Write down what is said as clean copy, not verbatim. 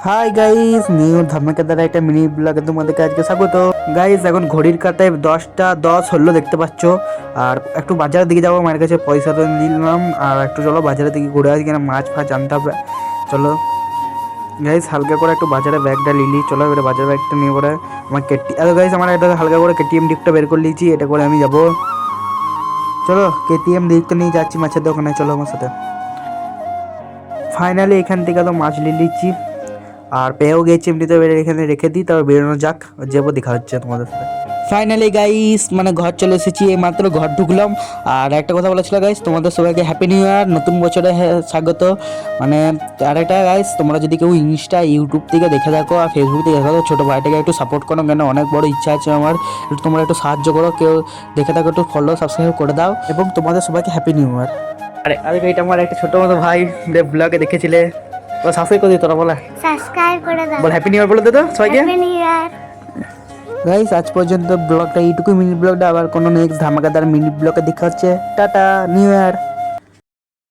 Hi guys, new ধামাকাদার একটা mini ব্লগে তোমাদেরকে আজকে স্বাগত। গাইস এখন ঘড়ির কাঁটায় 10টা 10 হলো দেখতে পাচ্ছ। আর একটু বাজারের দিকে যাবো, মায়ের কাছে পয়সা তো নিলাম। আর একটু চলো বাজারের দিকে ঘুরে আসি, কেন মাছ ফাছ আনতে হবে। চলো গাইস হালকা করে একটু বাজারে ব্যাগটা লিলি। চলো এবারে বাজার ব্যাগটা নিয়ে করে আমার গাইস আমার একটা হালকা করে কেটিএম ডিপটা বের করে নিয়েছি, এটা করে আমি যাবো। চলো কেটিএম ডিপটা নিয়ে যাচ্ছি মাছের দোকানে, চলো আমার সাথে। ফাইনালি এখান থেকে তো মাছ নিয়ে নিচ্ছি, আর পেয়েও গেছি এমনিতে। এখানে রেখে দিই, তারপর বেরোনো যাক, যাবো দেখা হচ্ছে তোমাদের সাথে। ফাইনালি গাইস মানে ঘর চলে এসেছি, এই মাত্র ঘর ঢুকলাম। আর একটা কথা বলেছিল গাইস, তোমাদের সবাইকে হ্যাপি নিউ ইয়ার, নতুন বছরে স্বাগত। মানে আরেকটা গাইস, তোমরা যদি কেউ ইনস্টা ইউটিউব থেকে দেখে থাকো আর ফেসবুক থেকে দেখে থাকো, ছোটো ভাইটাকে একটু সাপোর্ট করো, কেন অনেক বড় ইচ্ছা আছে আমার। একটু তোমরা একটু সাহায্য করো, কেউ দেখে থাকো একটু ফলো সাবস্ক্রাইব করে দাও, এবং তোমাদের সবাইকে হ্যাপি নিউ ইয়ার। আরে আরে এটা আমার একটা ছোটো মতো ভাই ব্লগে দেখেছিলে, ও সাবস্ক্রাইব করে দিই, তোরা বলে সাবস্ক্রাইব করে দাও। বল হ্যাপি নিউ ইয়ার বলে দে তো সবাইকে। Happy new year. গাইস আজ পর্যন্ত ব্লগটা এইটুকু, মিনি ব্লগটা। আবার কোনো নেক্সট ধামাকাদার মিনি ব্লগে দেখা হচ্ছে। Tata, new year.